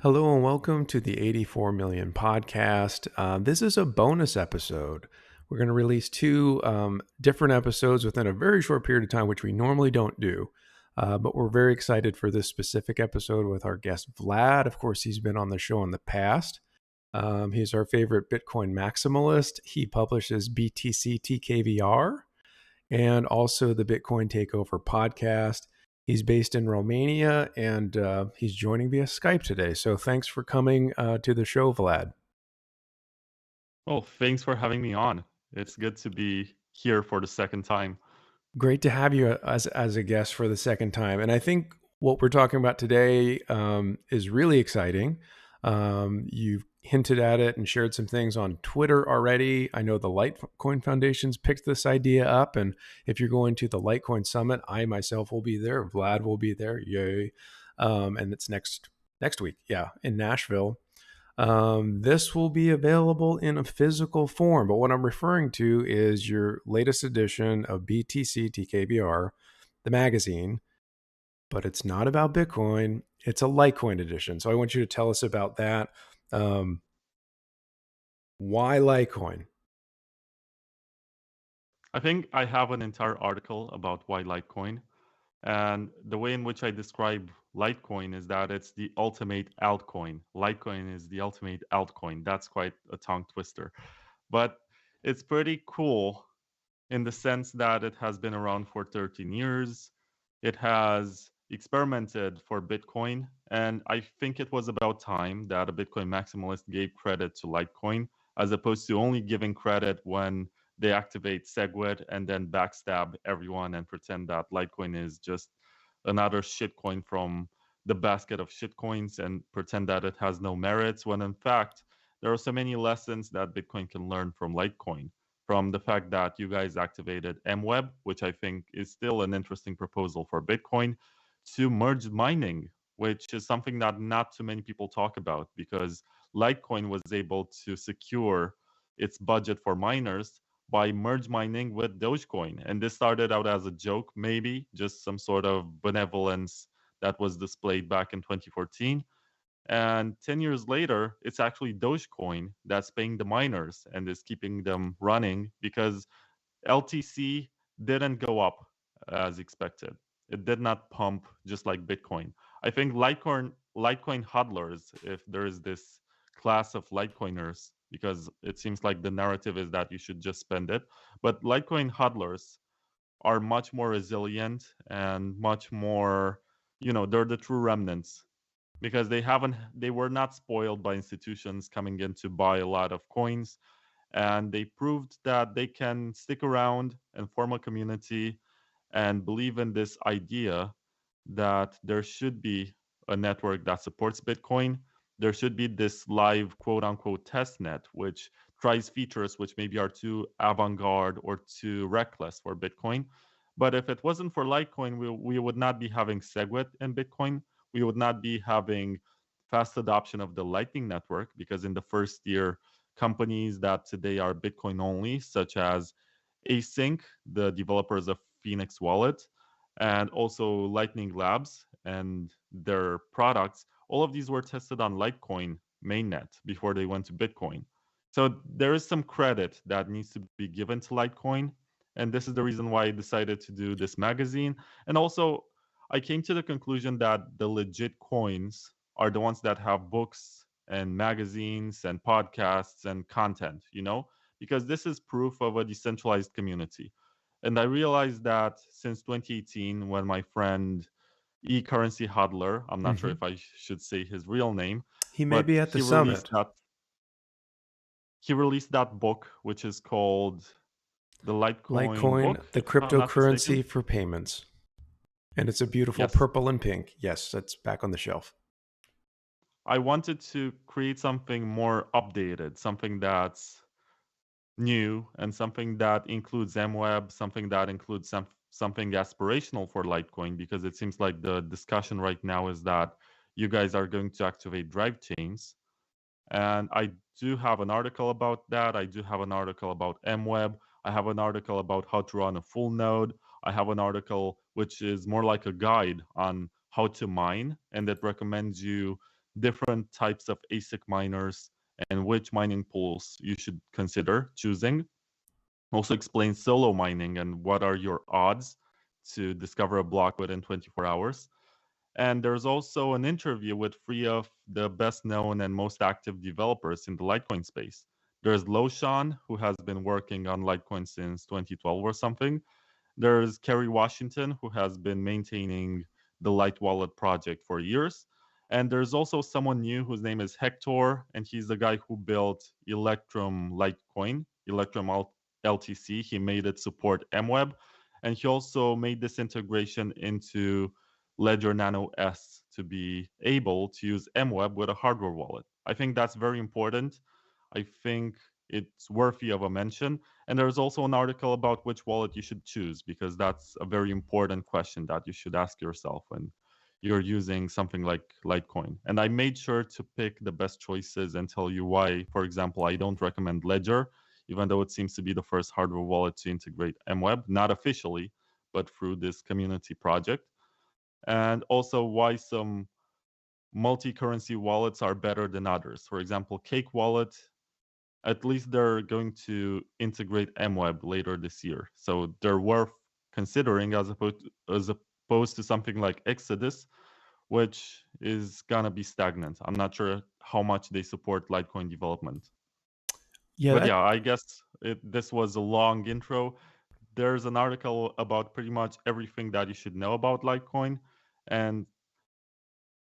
Hello and welcome to the 84 Million podcast. This is a bonus episode. We're going to release two different episodes within a very short period of time, which we normally don't do. But we're very excited for this specific episode with our guest, Vlad. Of course, he's been on the show in the past. He's our favorite Bitcoin Maximalist. He publishes BTCTKVR and also the Bitcoin Takeover podcast. He's based in Romania, and he's joining via Skype today. So thanks for coming to the show, Vlad. Oh, thanks for having me on. It's good to be here for the second time. Great to have you as a guest for the second time. And I think what we're talking about today is really exciting. You've hinted at it and shared some things on Twitter already. I know the Litecoin Foundation's picked this idea up. And if you're going to the Litecoin Summit, I myself will be there. Vlad will be there. Yay. And it's next week. Yeah, in Nashville. This will be available in a physical form, but what I'm referring to is your latest edition of BTCTKVR, the magazine, but it's not about Bitcoin. It's a Litecoin edition. So I want you to tell us about that. Why Litecoin? I think I have an entire article about why Litecoin. And the way in which I describe Litecoin is that it's the ultimate altcoin. Litecoin is the ultimate altcoin. That's quite a tongue twister. But it's pretty cool in the sense that it has been around for 13 years. It has experimented for Bitcoin. And I think it was about time that a Bitcoin maximalist gave credit to Litecoin, as opposed to only giving credit when they activate SegWit and then backstab everyone and pretend that Litecoin is just another shitcoin from the basket of shitcoins and pretend that it has no merits, when in fact, there are so many lessons that Bitcoin can learn from Litecoin. From the fact that you guys activated MWeb, which I think is still an interesting proposal for Bitcoin, to merged mining, which is something that not too many people talk about, because Litecoin was able to secure its budget for miners by merge mining with Dogecoin. And this started out as a joke, maybe just some sort of benevolence that was displayed back in 2014. And 10 years later, it's actually Dogecoin that's paying the miners and is keeping them running, because LTC didn't go up as expected. It did not pump just like Bitcoin. I think Litecoin hodlers, if there is this class of Litecoiners, because it seems like the narrative is that you should just spend it, but Litecoin hodlers are much more resilient and much more, they're the true remnants, because they were not spoiled by institutions coming in to buy a lot of coins, and they proved that they can stick around and form a community and believe in this idea that there should be a network that supports Bitcoin. There should be this live quote unquote test net, which tries features which maybe are too avant garde or too reckless for Bitcoin. But if it wasn't for Litecoin, we would not be having SegWit in Bitcoin. We would not be having fast adoption of the Lightning Network, because in the first year, companies that today are Bitcoin only, such as Async, the developers of Phoenix Wallet, and also Lightning Labs and their products, all of these were tested on Litecoin mainnet before they went to Bitcoin. So there is some credit that needs to be given to Litecoin. And this is the reason why I decided to do this magazine. And also, I came to the conclusion that the legit coins are the ones that have books and magazines and podcasts and content, because this is proof of a decentralized community. And I realized that since 2018, when my friend Ecurrencyhodler, I'm not sure if I should say his real name, He may but be at the summit. He released that book, which is called the Litecoin book, the if I'm not mistaken. cryptocurrency for payments. And it's a beautiful Yes. purple and pink. Yes, that's back on the shelf. I wanted to create something more updated, something that's new, and something that includes MWeb, something that includes something aspirational for Litecoin, because it seems like the discussion right now is that you guys are going to activate drive chains. And I do have an article about that. I do have an article about MWeb. I have an article about how to run a full node. I have an article which is more like a guide on how to mine, and it recommends you different types of ASIC miners and which mining pools you should consider choosing. Also explains solo mining and what are your odds to discover a block within 24 hours. And there's also an interview with three of the best known and most active developers in the Litecoin space. There's Loshan, who has been working on Litecoin since 2012 or something. There's Kerry Washington, who has been maintaining the Light Wallet project for years. And there's also someone new whose name is Hector, and he's the guy who built Electrum Litecoin, LTC. He made it support MWeb, and he also made this integration into Ledger Nano S to be able to use MWeb with a hardware wallet. I think that's very important. I think it's worthy of a mention. And there's also an article about which wallet you should choose, because that's a very important question that you should ask yourself when you're using something like Litecoin. And I made sure to pick the best choices and tell you why. For example, I don't recommend Ledger, even though it seems to be the first hardware wallet to integrate MWeb, not officially, but through this community project. And also why some multi-currency wallets are better than others. For example, Cake Wallet, at least they're going to integrate MWeb later this year. So they're worth considering as opposed to something like Exodus, which is gonna be stagnant. I'm not sure how much they support Litecoin development. Yeah, But that yeah, I guess this was a long intro. There's an article about pretty much everything that you should know about Litecoin, and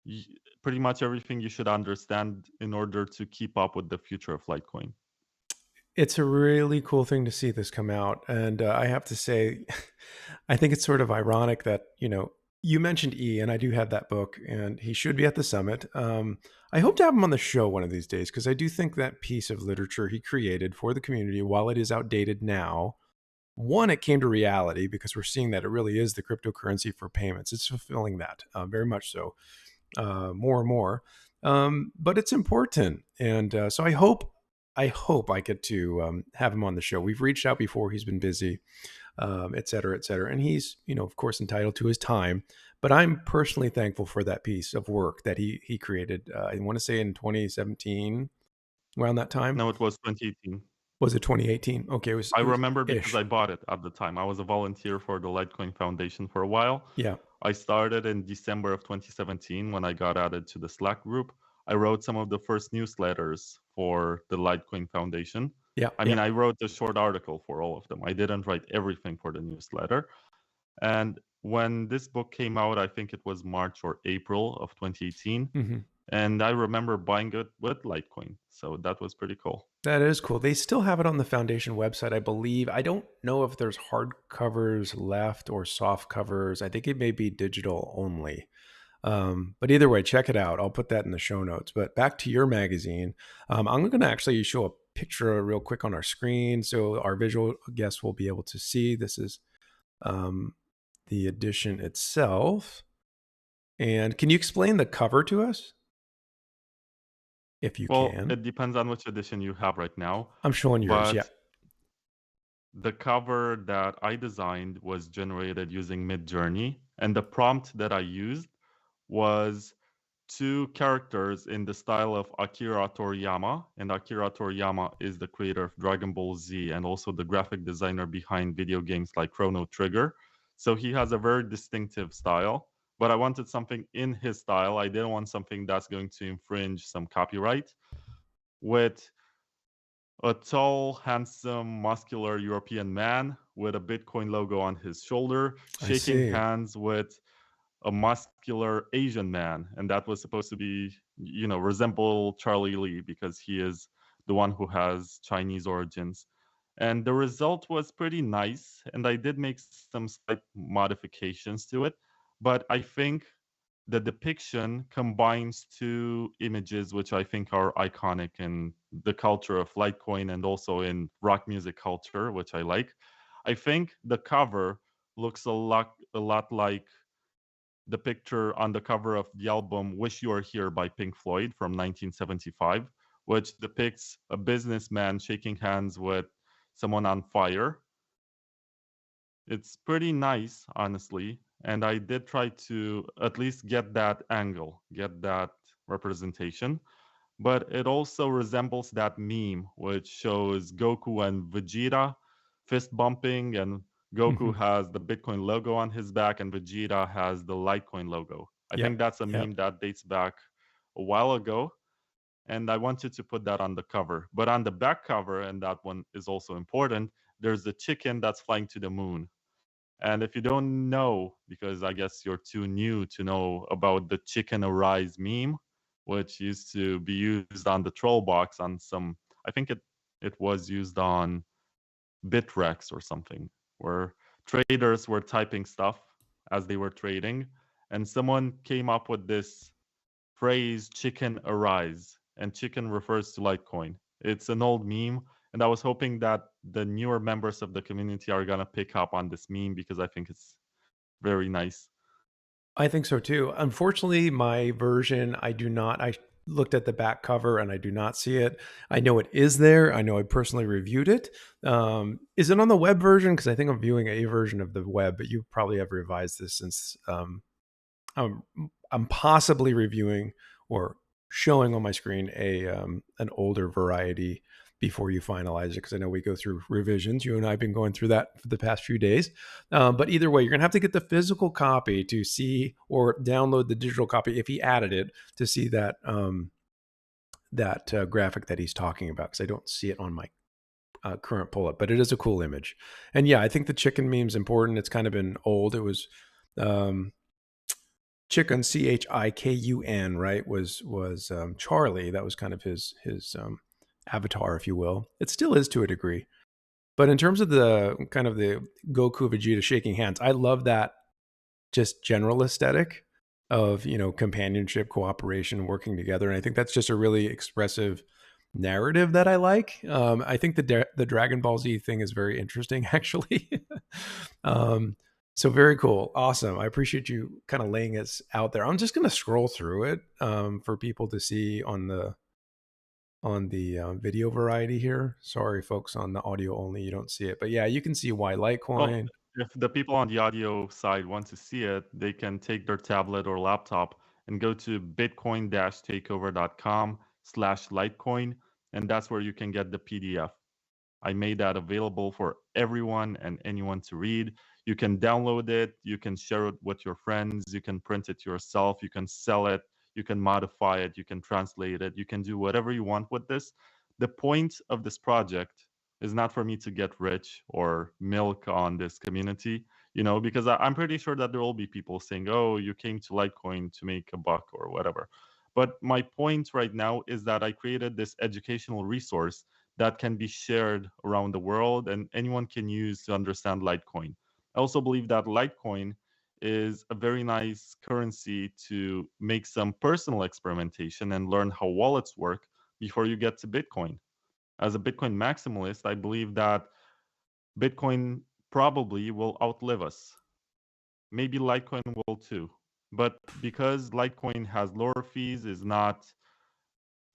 y- pretty much everything you should understand in order to keep up with the future of Litecoin. it's a really cool thing to see this come out. And I have to say, I think it's sort of ironic that, you mentioned E, and I do have that book, and he should be at the summit. I hope to have him on the show one of these days, because I do think that piece of literature he created for the community, while it is outdated now, one, it came to reality because we're seeing that it really is the cryptocurrency for payments. It's fulfilling that very much so, more and more. But it's important, and so I hope I get to have him on the show. We've reached out before; he's been busy, et cetera, et cetera, and he's of course entitled to his time. But I'm personally thankful for that piece of work that he created. I want to say in 2017, around that time. No, it was 2018. Was it 2018? Okay, it was I it was remember because ish. I bought it at the time. I was a volunteer for the Litecoin Foundation for a while. Yeah, I started in December of 2017 when I got added to the Slack group. I wrote some of the first newsletters for the Litecoin Foundation. yeah, I yeah. mean, I wrote a short article for all of them. I didn't write everything for the newsletter. And when this book came out, I think it was March or April of 2018. Hmm. And I remember buying it with Litecoin. So that was pretty cool. That is cool. They still have it on the foundation website, I believe. I don't know if there's hard covers left or soft covers. I think it may be digital only. But either way, check it out. I'll put that in the show notes. But back to your magazine, I'm going to actually show a picture real quick on our screen so our visual guests will be able to see. This is um, the edition itself. And can you explain the cover to us, if you Well, can? it depends on which edition you have right now. I'm showing yours. Yeah, But the cover that I designed was generated using Midjourney, and the prompt that I used was two characters in the style of Akira Toriyama, and Akira Toriyama is the creator of Dragon Ball Z and also the graphic designer behind video games like Chrono Trigger. So he has a very distinctive style, but I wanted something in his style. I didn't want something that's going to infringe some copyright. With a tall, handsome, muscular European man with a Bitcoin logo on his shoulder, I shaking see. hands with a muscular Asian man. And that was supposed to be, resemble Charlie Lee because he is the one who has Chinese origins. And the result was pretty nice. And I did make some slight modifications to it. But I think the depiction combines two images which I think are iconic in the culture of Litecoin and also in rock music culture, which I like. I think the cover looks a lot like the picture on the cover of the album Wish You Were Here by Pink Floyd from 1975, which depicts a businessman shaking hands with someone on fire. It's pretty nice, honestly. and I did try to at least get that angle, get that representation. But it also resembles that meme which shows Goku and Vegeta fist bumping, and Goku Mhm. has the Bitcoin logo on his back and Vegeta has the Litecoin logo. I Yep. think that's a Yep. meme that dates back a while ago, and I wanted to put that on the cover. But on the back cover, and that one is also important, there's the chicken that's flying to the moon. And if you don't know, because I guess you're too new to know about the chicken arise meme, which used to be used on the troll box on some, I think it was used on Bitrex or something, where traders were typing stuff as they were trading, and someone came up with this phrase chicken arise, and chicken refers to Litecoin. It's an old meme, and I was hoping that the newer members of the community are gonna pick up on this meme because I think it's very nice. I think so too. Unfortunately, my version, I do not. I looked at the back cover and I do not see it. I know it is there. I know I personally reviewed it. Is it on the web version? Because I think I'm viewing a version of the web, but you probably have revised this since I'm, I'm possibly reviewing or showing on my screen a an older variety before you finalize it, because I know we go through revisions. You and I have been going through that for the past few days. But either way, you're gonna have to get the physical copy to see, or download the digital copy if he added it, to see that graphic that he's talking about, because I don't see it on my current pull up. But it is a cool image, and yeah, I think the chicken meme's important. It's kind of been old. It was um, Chicken, Chikun, right? Was Charlie. That was kind of his avatar, if you will. It still is to a degree. But in terms of the kind of the Goku Vegeta shaking hands, I love that just general aesthetic of, companionship, cooperation, working together, and I think that's just a really expressive narrative that I like. I think the Dragon Ball Z thing is very interesting, actually. um, so very cool, awesome. I appreciate you kind of laying it out there. I'm just going to scroll through it for people to see on the video variety here. Sorry, folks, on the audio only, you don't see it, but yeah, you can see why Well, Litecoin. if the people on the audio side want to see it, they can take their tablet or laptop and go to bitcoin-takeover.com/Litecoin, and that's where you can get the PDF. I made that available for everyone and anyone to read. You can download it, you can share it with your friends, you can print it yourself, you can sell it, you can modify it, you can translate it, you can do whatever you want with this. The point of this project is not for me to get rich or milk on this community, because I'm pretty sure that there will be people saying, oh, you came to Litecoin to make a buck or whatever. But my point right now is that I created this educational resource that can be shared around the world and anyone can use to understand Litecoin. I also believe that Litecoin is a very nice currency to make some personal experimentation and learn how wallets work before you get to Bitcoin. As a Bitcoin maximalist, I believe that Bitcoin probably will outlive us. Maybe Litecoin will too. But because Litecoin has lower fees, is not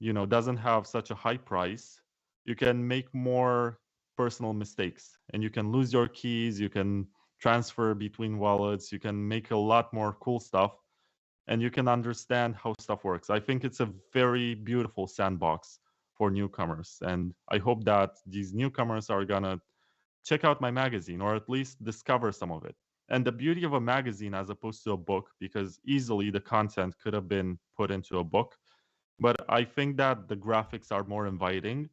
doesn't have such a high price, you can make more personal mistakes and you can lose your keys, you can transfer between wallets, you can make a lot more cool stuff, and you can understand how stuff works. I think it's a very beautiful sandbox for newcomers, and I hope that these newcomers are gonna check out my magazine or at least discover some of it. And the beauty of a magazine as opposed to a book, because easily the content could have been put into a book, but I think that the graphics are more inviting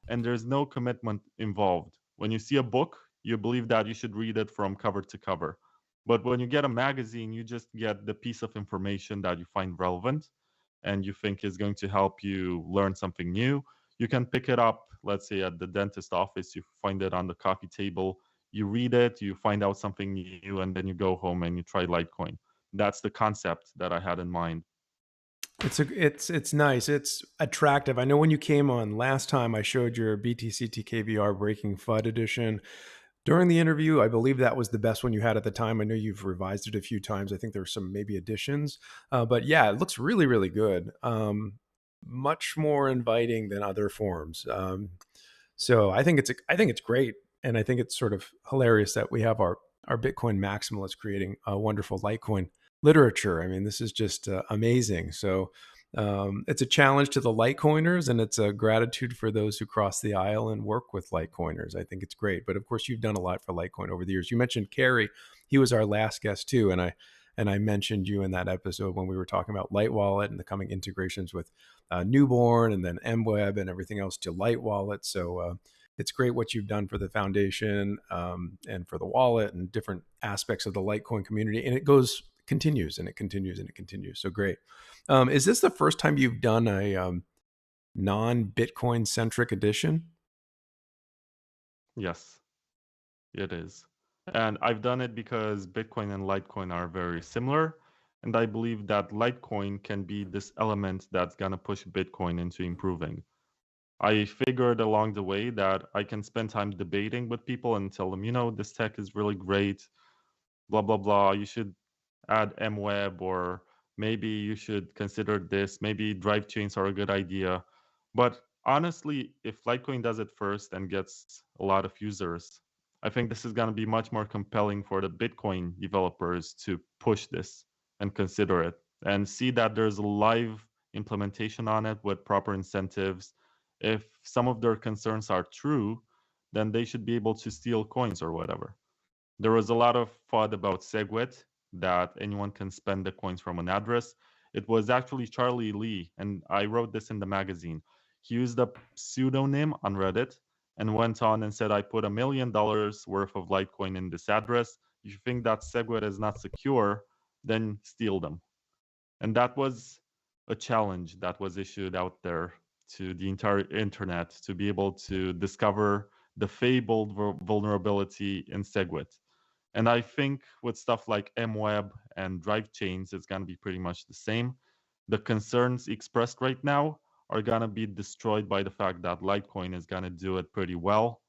and there's no commitment involved. When you see a book, you believe that you should read it from cover to cover. But when you get a magazine, you just get the piece of information that you find relevant and you think is going to help you learn something new. You can pick it up, let's say at the dentist office, you find it on the coffee table, you read it, you find out something new, and then you go home and you try Litecoin. That's the concept that I had in mind. It's nice. It's attractive. I know when you came on last time, I showed your BTCTKVR Breaking FUD edition. During the interview, I believe that was the best one you had at the time. I know you've revised it a few times. I think there's some maybe additions, but yeah, it looks really, really good. Much more inviting than other forms. So I think it's great, and I think it's sort of hilarious that we have our our Bitcoin Maximalist creating a wonderful Litecoin literature. I mean, this is just amazing. So it's a challenge to the Litecoiners, and it's a gratitude for those who cross the aisle and work with Litecoiners. I think it's great. But of course, you've done a lot for Litecoin over the years. You mentioned Kerry; he was our last guest too, and I mentioned you in that episode when we were talking about Light Wallet and the coming integrations with Newborn and then MWeb and everything else to Light Wallet. So it's great what you've done for the foundation and for the wallet and different aspects of the Litecoin community. And it continues and it continues and it continues. So great. Is this the first time you've done a non-Bitcoin centric edition? Yes, it is. And I've done it because Bitcoin and Litecoin are very similar. And I believe that Litecoin can be this element that's going to push Bitcoin into improving. I figured along the way that I can spend time debating with people and tell them, this tech is really great, blah, blah, blah. You should add MWeb, or maybe you should consider this. Maybe drive chains are a good idea. But honestly, if Litecoin does it first and gets a lot of users, I think this is going to be much more compelling for the Bitcoin developers to push this and consider it and see that there's a live implementation on it with proper incentives. If some of their concerns are true, then they should be able to steal coins or whatever. There was a lot of thought about SegWit, that anyone can spend the coins from an address. It was actually Charlie Lee, and I wrote this in the magazine. He used a pseudonym on Reddit and went on and said, I put $1 million worth of Litecoin in this address. If you think that SegWit is not secure, then steal them. And that was a challenge that was issued out there to the entire internet to be able to discover the fabled vulnerability in SegWit. And I think with stuff like MWeb and drive chains, it's going to be pretty much the same. The concerns expressed right now are going to be destroyed by the fact that Litecoin is going to do it pretty well.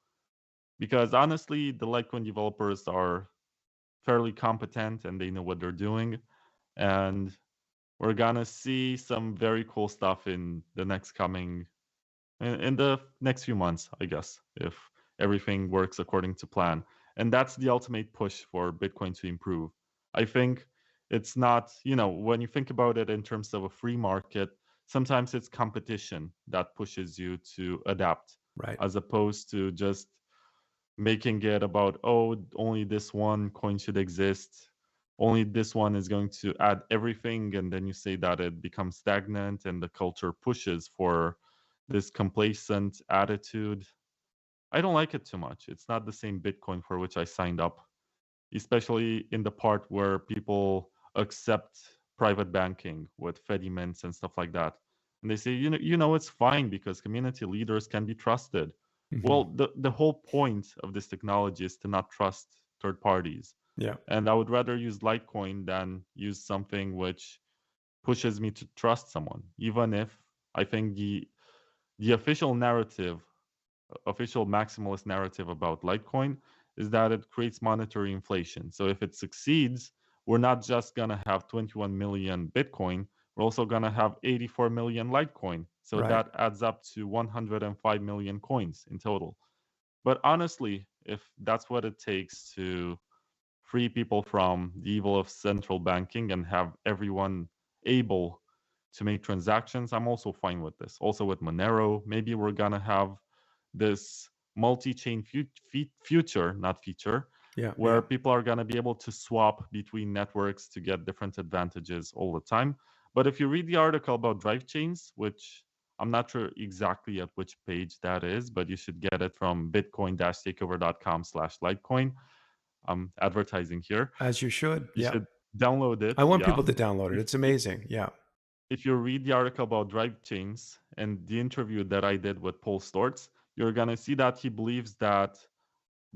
Because honestly, the Litecoin developers are fairly competent and they know what they're doing. And we're going to see some very cool stuff in the next few months, I guess, if everything works according to plan. And that's the ultimate push for Bitcoin to improve. I think it's not, when you think about it in terms of a free market, sometimes it's competition that pushes you to adapt, Right. as opposed to just making it about, oh, only this one coin should exist. Only this one is going to add everything. And then you say that it becomes stagnant and the culture pushes for this complacent attitude. I don't like it too much. It's not the same Bitcoin for which I signed up, especially in the part where people accept private banking with Fedimints and stuff like that. And they say, it's fine because community leaders can be trusted. Mm-hmm. Well, the whole point of this technology is to not trust third parties. Yeah. And I would rather use Litecoin than use something which pushes me to trust someone, even if I think the official maximalist narrative about Litecoin is that it creates monetary inflation. So if it succeeds, we're not just going to have 21 million Bitcoin, we're also going to have 84 million Litecoin. So Right. that adds up to 105 million coins in total. But honestly, if that's what it takes to free people from the evil of central banking and have everyone able to make transactions, I'm also fine with this. Also with Monero, maybe we're going to have this multi-chain future, not feature, Yeah. where Yeah. people are going to be able to swap between networks to get different advantages all the time. But if you read the article about drive chains, which I'm not sure exactly at which page that is, but you should get it from bitcoin-takeover.com/Litecoin. I'm advertising here. As you should. You Yeah. should download I it. want Yeah. people to download it. If, It's if amazing. Yeah. if you read the article about drive chains and the interview that I did with Paul Stortz, you're gonna see that he believes that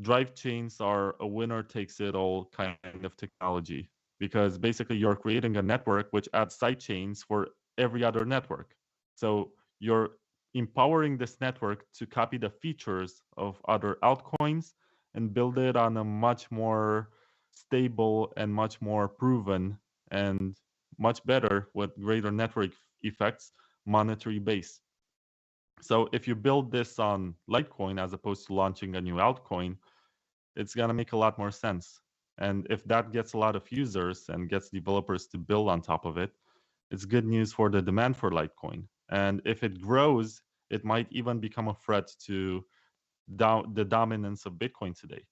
drive chains are a winner takes it all kind of technology, because basically you're creating a network which adds side chains for every other network. So you're empowering this network to copy the features of other altcoins and build it on a much more stable and much more proven and much better, with greater network effects, monetary base. So if you build this on Litecoin as opposed to launching a new altcoin, it's going to make a lot more sense. And if that gets a lot of users and gets developers to build on top of it, it's good news for the demand for Litecoin. And if it grows, it might even become a threat to the dominance of Bitcoin today.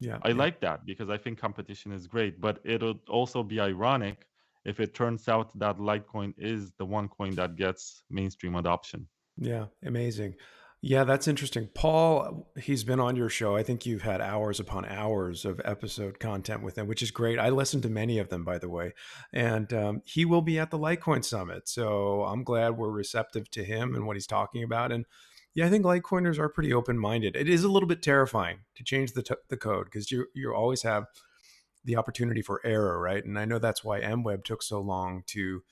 Yeah, I yeah. like that because I think competition is great, but it'll also be ironic if it turns out that Litecoin is the one coin that gets mainstream adoption. Yeah, amazing. Yeah, that's interesting. Paul, he's been on your show. I think you've had hours upon hours of episode content with him, which is great. I listened to many of them, by the way. And he will be at the Litecoin Summit. So I'm glad we're receptive to him and what he's talking about. And yeah, I think Litecoiners are pretty open minded. It is a little bit terrifying to change the code because you always have the opportunity for error, right? And I know that's why MWeb took so long to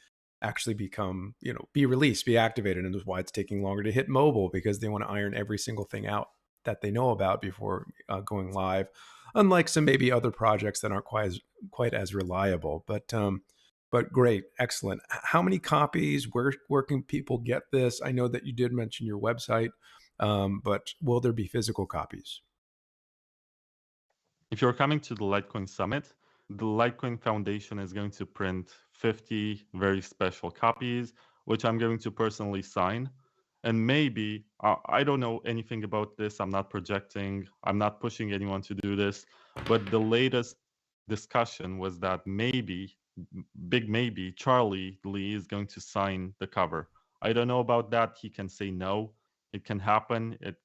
actually become, be released, be activated, and that's why it's taking longer to hit mobile because they want to iron every single thing out that they know about before going live. Unlike some maybe other projects that aren't quite as reliable, but great, excellent. How many copies? Where can people get this? I know that you did mention your website, but will there be physical copies? If you're coming to the Litecoin Summit, the Litecoin Foundation is going to print 50 very special copies, which I'm going to personally sign. And maybe, I don't know anything about this. I'm not projecting, I'm not pushing anyone to do this. But the latest discussion was that maybe, big maybe, Charlie Lee is going to sign the cover. I don't know about that. He can say no. It can happen. It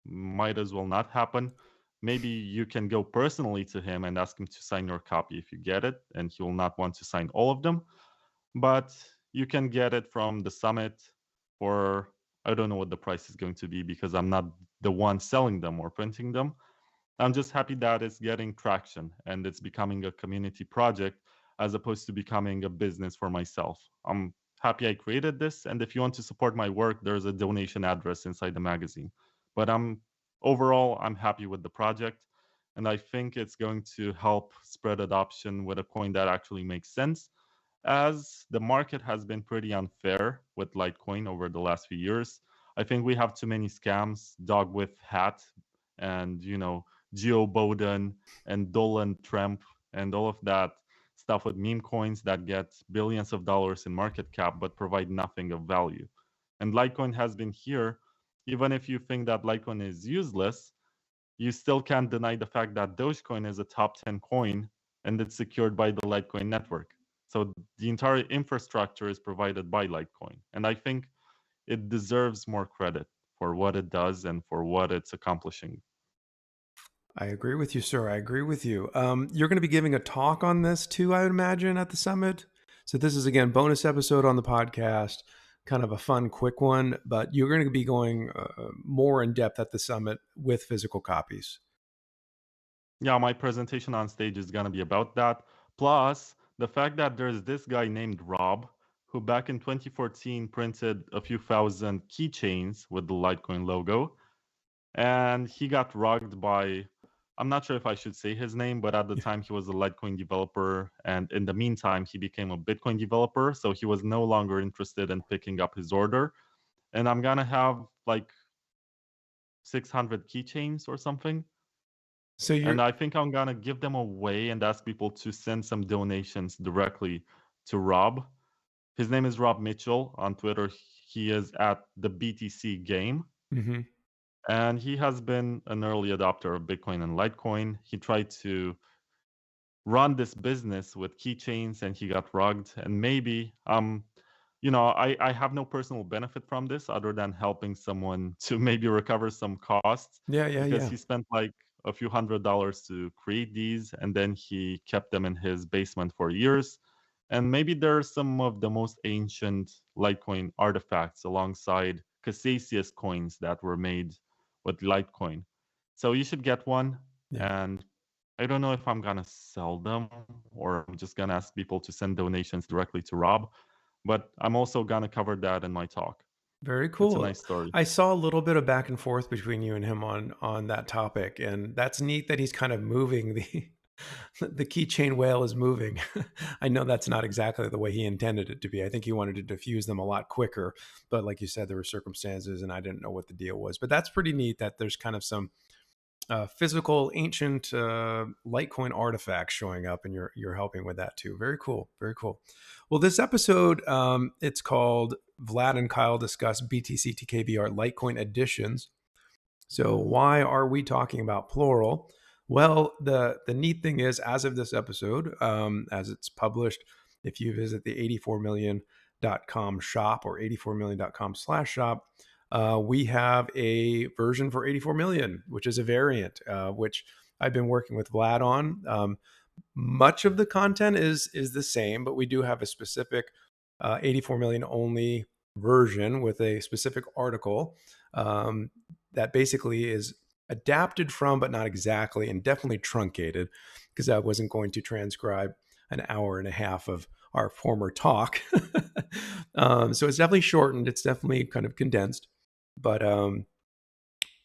might as well not happen. Maybe you can go personally to him and ask him to sign your copy if you get it, and he will not want to sign all of them. But you can get it from the summit for, I don't know what the price is going to be because I'm not the one selling them or printing them. I'm just happy that it's getting traction and it's becoming a community project as opposed to becoming a business for myself. I'm happy I created this, and if you want to support my work, there's a donation address inside the magazine. But overall, I'm happy with the project, and I think it's going to help spread adoption with a coin that actually makes sense, as the market has been pretty unfair with Litecoin over the last few years. I think we have too many scams, dog with hat, and Geo Bowden and Dolan Trump and all of that stuff with meme coins that get billions of dollars in market cap but provide nothing of value. And Litecoin has been here. Even if you think that Litecoin is useless, you still can't deny the fact that Dogecoin is a top 10 coin and it's secured by the Litecoin network. So the entire infrastructure is provided by Litecoin. And I think it deserves more credit for what it does and for what it's accomplishing. I agree with you, sir. I agree with you. You're going to be giving a talk on this too, I would imagine, at the summit. So this is again bonus episode on the podcast, kind of a fun, quick one. But you're going to be going more in depth at the summit with physical copies. Yeah, my presentation on stage is going to be about that. Plus, the fact that there's this guy named Rob who back in 2014 printed a few thousand keychains with the Litecoin logo, and he got rugged by, I'm not sure if I should say his name, but at the Yeah. time he was a Litecoin developer, and in the meantime he became a Bitcoin developer, so he was no longer interested in picking up his order. And I'm gonna have like 600 keychains or something, So you're and I think I'm gonna give them away and ask people to send some donations directly to Rob. His name is Rob Mitchell on Twitter. He is at the BTC game. hmm And he has been an early adopter of Bitcoin and Litecoin. He tried to run this business with keychains and he got rugged. And maybe, I have no personal benefit from this other than helping someone to maybe recover some costs, yeah, yeah, because yeah. he spent like a few $100s to create these and then he kept them in his basement for years. And maybe they're some of the most ancient Litecoin artifacts alongside Cassius coins that were made with Litecoin. So you should get one. Yeah. And I don't know if I'm gonna sell them or I'm just gonna ask people to send donations directly to Rob, but I'm also gonna cover that in my talk. Very It's a cool. nice story. I saw a little bit of back and forth between you and him on that topic, and that's neat that he's kind of moving the keychain whale is moving. I know that's not exactly the way he intended it to be. I think he wanted to diffuse them a lot quicker, but like you said, there were circumstances, and I didn't know what the deal was. But that's pretty neat that there's kind of some physical ancient Litecoin artifacts showing up, and you're helping with that too. Very cool, very cool. Well, this episode, it's called Vlad and Kyle discuss BTCTKVR Litecoin Editions. So why are we talking about plural? Well, the neat thing is, as of this episode, as it's published, if you visit the 84million.com shop or 84million.com/shop, we have a version for 84 million, which is a variant, which I've been working with Vlad on. Much of the content is the same, but we do have a specific 84 million only version with a specific article that basically is adapted from, but not exactly, and definitely truncated, because I wasn't going to transcribe an hour and a half of our former talk. So it's definitely shortened. It's definitely kind of condensed, but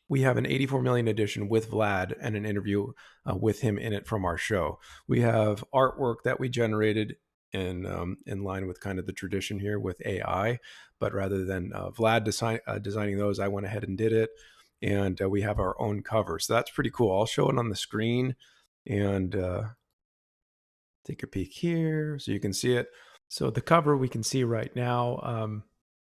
we have an 84 million edition with Vlad and an interview with him in it from our show. We have artwork that we generated in line with kind of the tradition here with AI, but rather than Vlad designing those, I went ahead and did it, and we have our own cover. So that's pretty cool. I'll show it on the screen and take a peek here so you can see it. So the cover we can see right now.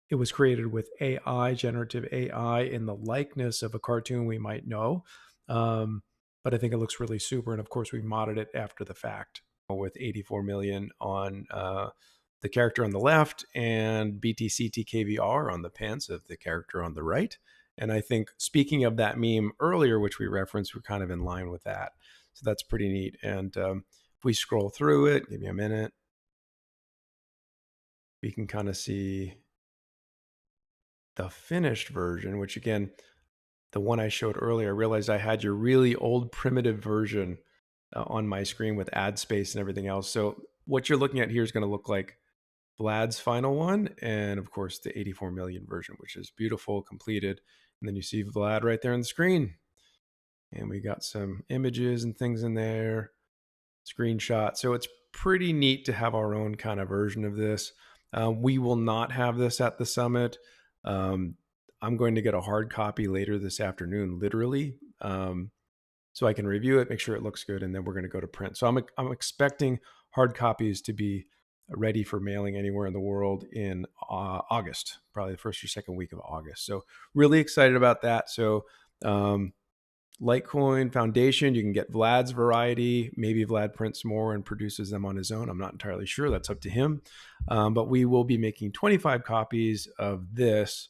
It was created with AI, generative AI, in the likeness of a cartoon we might know. But I think it looks really super. And of course, we modded it after the fact with 84 million on the character on the left and BTCTKVR on the pants of the character on the right. And I think, speaking of that meme earlier, which we referenced, we're kind of in line with that. So that's pretty neat. And if we scroll through it, give me a minute, we can kind of see the finished version, which again, the one I showed earlier, I realized I had your really old primitive version on my screen with ad space and everything else. So what you're looking at here is going to look like Vlad's final one, and of course the 84 million version, which is beautiful, completed. And then you see Vlad right there on the screen. And we got some images and things in there, screenshot. So it's pretty neat to have our own kind of version of this. We will not have this at the summit. I'm going to get a hard copy later this afternoon, literally, so I can review it, make sure it looks good, and then we're going to go to print. So I'm expecting hard copies to be ready for mailing anywhere in the world in August, probably the first or second week of August. So really excited about that. So Litecoin Foundation, you can get Vlad's variety. Maybe Vlad prints more and produces them on his own. I'm not entirely sure. That's up to him. But we will be making 25 copies of this,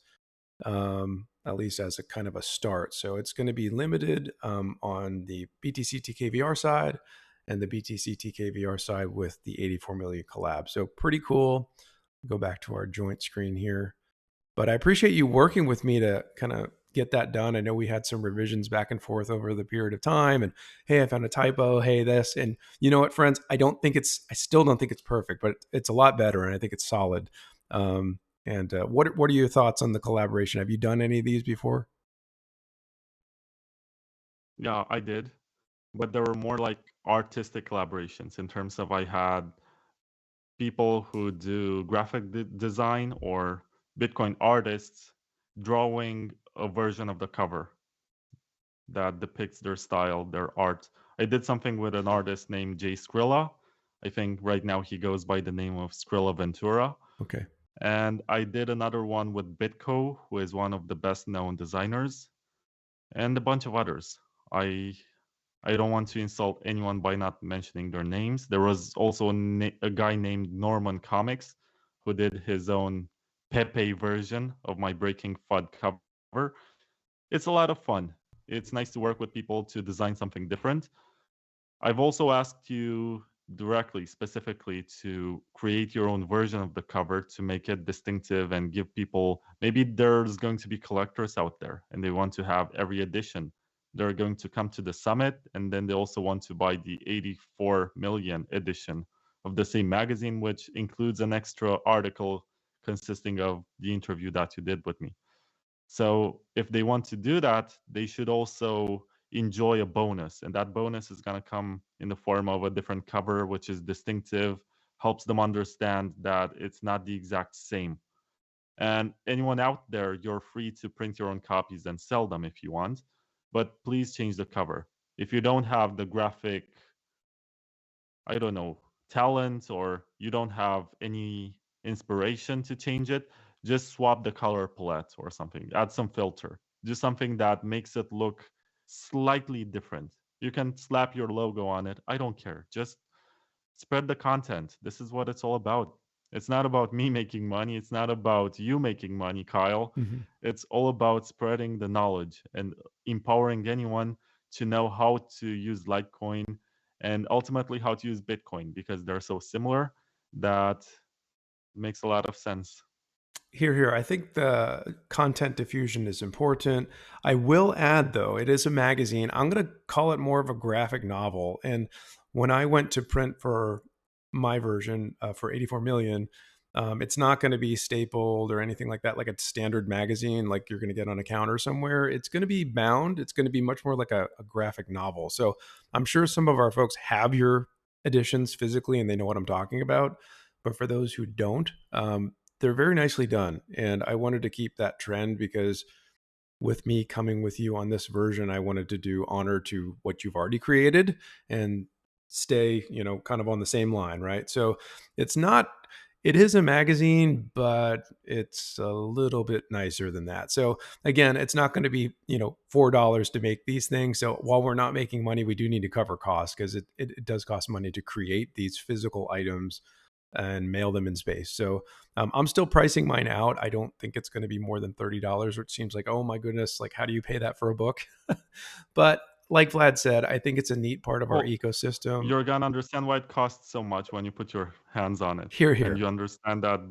at least as a kind of a start. So it's going to be limited on the BTCTKVR side and the BTCTKVR side with the 84 million collab. So pretty cool. Go back to our joint screen here. But I appreciate you working with me to kind of get that done. I know we had some revisions back and forth over the period of time, and hey, I found a typo, hey, this. And you know what, friends, I still don't think it's perfect, but it's a lot better, and I think it's solid. And what are your thoughts on the collaboration? Have you done any of these before? Yeah, I did, but there were more like artistic collaborations in terms of I had people who do graphic design or Bitcoin artists drawing a version of the cover that depicts their style, their art. I did something with an artist named Jay Skrilla. I think right now he goes by the name of Skrilla Ventura. Okay. And I did another one with Bitco, who is one of the best known designers, and a bunch of others. I don't want to insult anyone by not mentioning their names. There was also a guy named Norman Comics who did his own Pepe version of my Breaking FUD cover. It's a lot of fun. It's nice to work with people to design something different. I've also asked you directly, specifically, to create your own version of the cover to make it distinctive and give people, maybe there's going to be collectors out there and they want to have every edition. They're going to come to the summit and then they also want to buy the 84 million edition of the same magazine, which includes an extra article consisting of the interview that you did with me. So if they want to do that, they should also enjoy a bonus. And that bonus is going to come in the form of a different cover, which is distinctive, helps them understand that it's not the exact same. And anyone out there, you're free to print your own copies and sell them if you want. but please change the cover. If you don't have the graphic, I don't know, talent, or you don't have any inspiration to change it, just swap the color palette or something. Add some filter. Do something that makes it look slightly different. You can slap your logo on it. I don't care. Just spread the content. This is what it's all about. It's not about me making money. It's not about you making money, Kyle. Mm-hmm. It's all about spreading the knowledge and empowering anyone to know how to use Litecoin and ultimately how to use Bitcoin, because they're so similar that makes a lot of sense. Here. I think the content diffusion is important. I will add, though, it is a magazine. I'm going to call it more of a graphic novel. And when I went to print for my version for 84 million, it's not going to be stapled or anything like that, like a standard magazine, like you're going to get on a counter somewhere. It's going to be bound. It's going to be much more like a graphic novel. So I'm sure some of our folks have your editions physically and they know what I'm talking about. But for those who don't, they're very nicely done. And I wanted to keep that trend because with me coming with you on this version, I wanted to do honor to what you've already created and stay, kind of on the same line, right? So it's not, it is a magazine, but it's a little bit nicer than that. So again, it's not going to be, $4 to make these things. So while we're not making money, we do need to cover costs because it does cost money to create these physical items and mail them in space. So I'm still pricing mine out. I don't think it's going to be more than $30, which seems like, oh my goodness, like how do you pay that for a book? But like Vlad said, I think it's a neat part of our Well, ecosystem. you're gonna understand why it costs so much when you put your hands on it, Here, and here. you understand that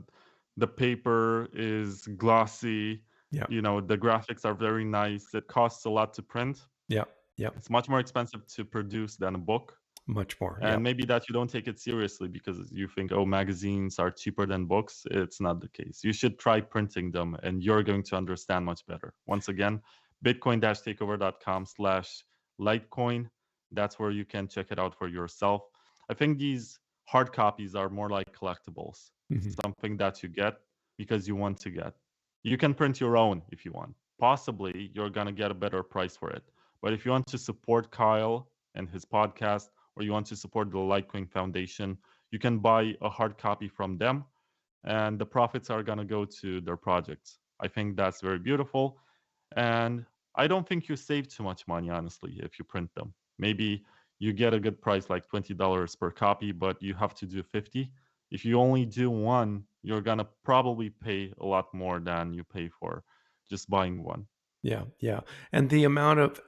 the paper is glossy. Yeah, The graphics are very nice. It costs a lot to print. yeah, yeah. It's much more expensive to produce than a book. Much more. Yeah, And maybe that you don't take it seriously because you think, oh, magazines are cheaper than books. It's not the case. You should try printing them and you're going to understand much better. Once again, bitcoin-takeover.com/Litecoin. That's where you can check it out for yourself. I think these hard copies are more like collectibles, hmm, something that you get because you want to get. You can print your own if you want. Possibly you're going to get a better price for it. But if you want to support Kyle and his podcast, or you want to support the Litecoin Foundation, you can buy a hard copy from them, and the profits are going to go to their projects. I think that's very beautiful. And I don't think you save too much money, honestly, if you print them. Maybe you get a good price, like $20 per copy, but you have to do 50. If you only do one, you're going to probably pay a lot more than you pay for just buying one. yeah, yeah. And the amount of,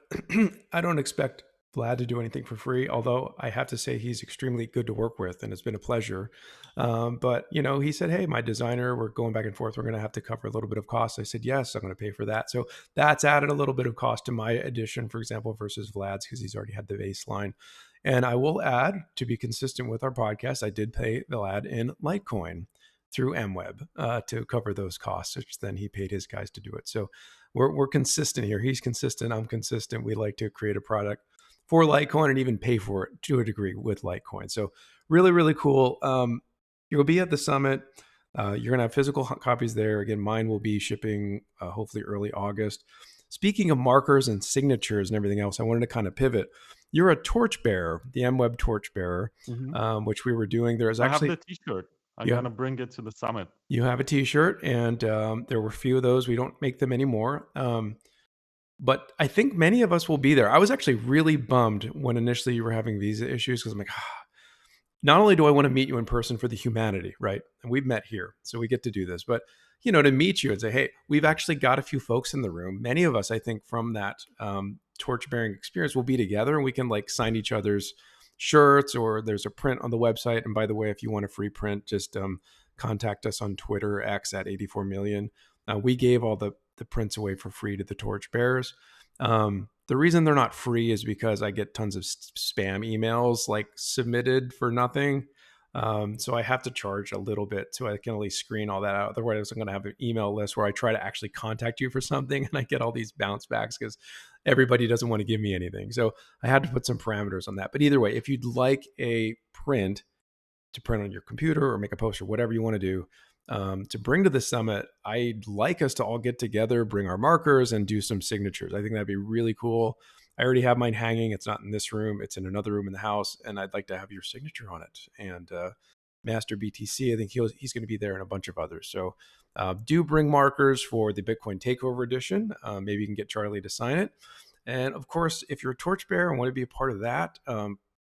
I don't expect Vlad to do anything for free, although I have to say he's extremely good to work with and it's been a pleasure. But, he said, hey, my designer, we're going back and forth. We're going to have to cover a little bit of cost. I said, yes, I'm going to pay for that. So that's added a little bit of cost to my edition, for example, versus Vlad's because he's already had the baseline. And I will add, to be consistent with our podcast, I did pay Vlad in Litecoin through MWeb to cover those costs, which then he paid his guys to do it. So we're consistent here. He's consistent. I'm consistent. We like to create a product for Litecoin and even pay for it to a degree with Litecoin. So really, really cool. You'll be at the summit. You're going to have physical copies there. Again, mine will be shipping hopefully early August. Speaking of markers and signatures and everything else, I wanted to kind of pivot. You're a torchbearer, the MWeb torchbearer, Mhm. which we were doing. There is I have actually the T-shirt. I'm yeah, gonna bring it to the summit. you have a T-shirt, and there were a few of those. We don't make them anymore. But I think many of us will be there. I was actually really bummed when initially you were having visa issues because I'm like, not only do I want to meet you in person for the humanity, right? And we've met here, so we get to do this, but to meet you and say, hey, we've actually got a few folks in the room. Many of us, I think, from that torch bearing experience will be together and we can like sign each other's shirts, or there's a print on the website. And by the way, if you want a free print, just contact us on Twitter, X at 84 million. We gave all the prints away for free to the torch bearers. The reason they're not free is because I get tons of spam emails like submitted for nothing. So I have to charge a little bit so I can at least screen all that out. Otherwise, I'm going to have an email list where I try to actually contact you for something and I get all these bounce backs because everybody doesn't want to give me anything. So I had to put some parameters on that. But either way, if you'd like a print to print on your computer or make a poster, whatever you want to do, to bring to the summit, I'd like us to all get together, bring our markers, and do some signatures. I think that'd be really cool. I already have mine hanging. It's not in this room. It's in another room in the house, and I'd like to have your signature on it. And Master BTC, I think he's going to be there, and a bunch of others. So do bring markers for the Bitcoin Takeover Edition. Maybe you can get Charlie to sign it. And of course, if you're a torchbearer and want to be a part of that,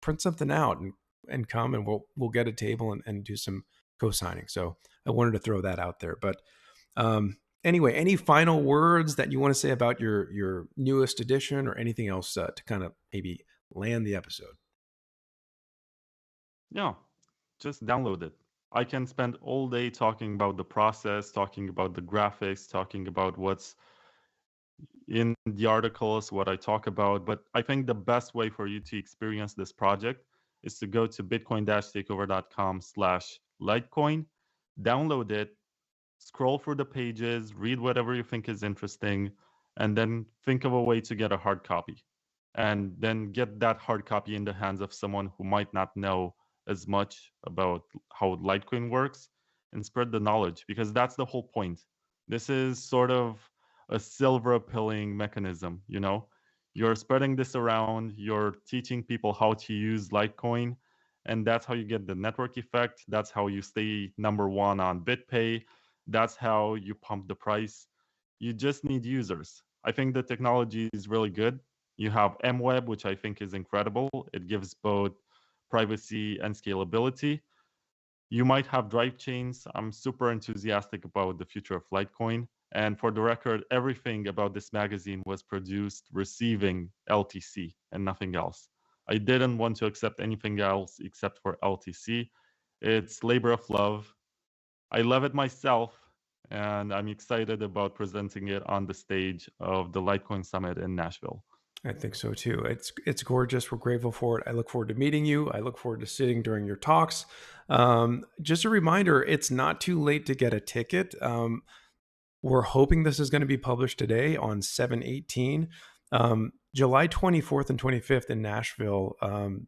print something out and come, and we'll get a table and do some co-signing. So I wanted to throw that out there. But anyway, any final words that you want to say about your newest edition, or anything else to kind of maybe land the episode? Yeah, just download it. I can spend all day talking about the process, talking about the graphics, talking about what's in the articles, what I talk about. But I think the best way for you to experience this project is to go to bitcoin-takeover.com/Litecoin, download it, scroll through the pages, read whatever you think is interesting, and then think of a way to get a hard copy. And then get that hard copy in the hands of someone who might not know as much about how Litecoin works, and spread the knowledge, because that's the whole point. This is sort of a silver pilling mechanism, you know? You're spreading this around, you're teaching people how to use Litecoin, and that's how you get the network effect. That's how you stay number one on BitPay. That's how you pump the price. You just need users. I think the technology is really good. You have MWeb, which I think is incredible. It gives both privacy and scalability. You might have drive chains. I'm super enthusiastic about the future of Litecoin. And for the record, everything about this magazine was produced receiving LTC and nothing else. I didn't want to accept anything else except for LTC. It's labor of love. I love it myself, and I'm excited about presenting it on the stage of the Litecoin Summit in Nashville. I think so too. It's gorgeous. We're grateful for it. I look forward to meeting you. I look forward to sitting during your talks. Just a reminder, it's not too late to get a ticket. We're hoping this is going to be published today on 7/18. July 24th and 25th in Nashville.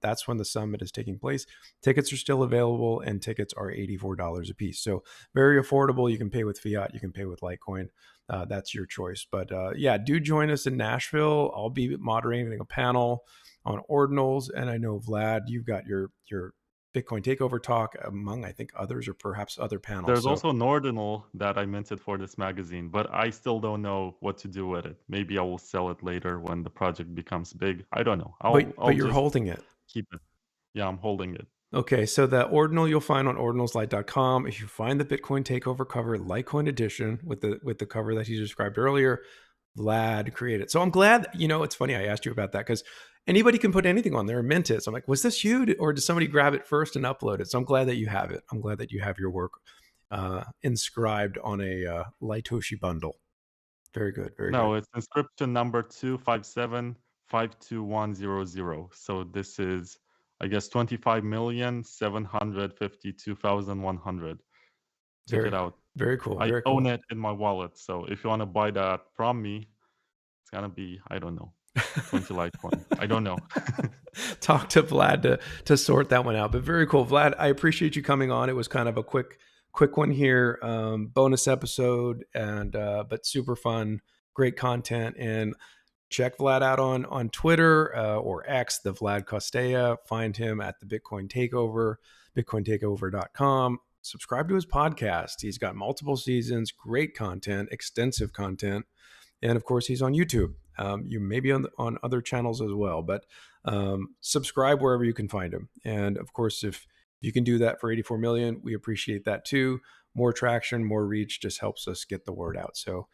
That's when the summit is taking place. Tickets are still available, and tickets are $84 a piece. So very affordable. You can pay with fiat. You can pay with Litecoin. That's your choice. But yeah, do join us in Nashville. I'll be moderating a panel on ordinals. And I know, Vlad, you've got your Bitcoin Takeover talk, among, I think, others, or perhaps other panels. There's So also an ordinal that I minted for this magazine, but I still don't know what to do with it. Maybe I will sell it later when the project becomes big. I don't know. but I'll you're just holding it. keep it. Yeah, I'm holding it. Okay, so the ordinal you'll find on ordinalslite.com. If you find the Bitcoin Takeover cover, Litecoin Edition, with the cover that you described earlier, Vlad created. So I'm glad, it's funny I asked you about that, because anybody can put anything on there and mint it. So I'm like, was this you, or did somebody grab it first and upload it? So I'm glad that you have it. I'm glad that you have your work inscribed on a Litoshi bundle. Very good, very good. No, it's inscription number 257-52100. So this is, I guess, 25,752,100. Check Very, it out. very cool, I very own cool. it in my wallet. So if you want to buy that from me, it's gonna be, I don't know, 20 Litecoin. I don't know. Talk to Vlad to sort that one out. But very cool, Vlad. I appreciate you coming on. It was kind of a quick one here, bonus episode, and but super fun, great content. And check Vlad out on Twitter or X, the Vlad Costea. Find him at the Bitcoin Takeover, bitcointakeover.com. Subscribe to his podcast. He's got multiple seasons, great content, extensive content. And of course, he's on YouTube. You may be on other channels as well, but subscribe wherever you can find him. And of course, if you can do that for 84 million, we appreciate that too. More traction, more reach just helps us get the word out. So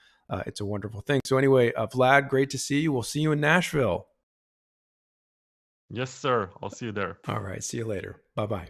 it's a wonderful thing. So anyway, Vlad, great to see you. We'll see you in Nashville. Yes, sir. I'll see you there. All right. See you later. Bye-bye.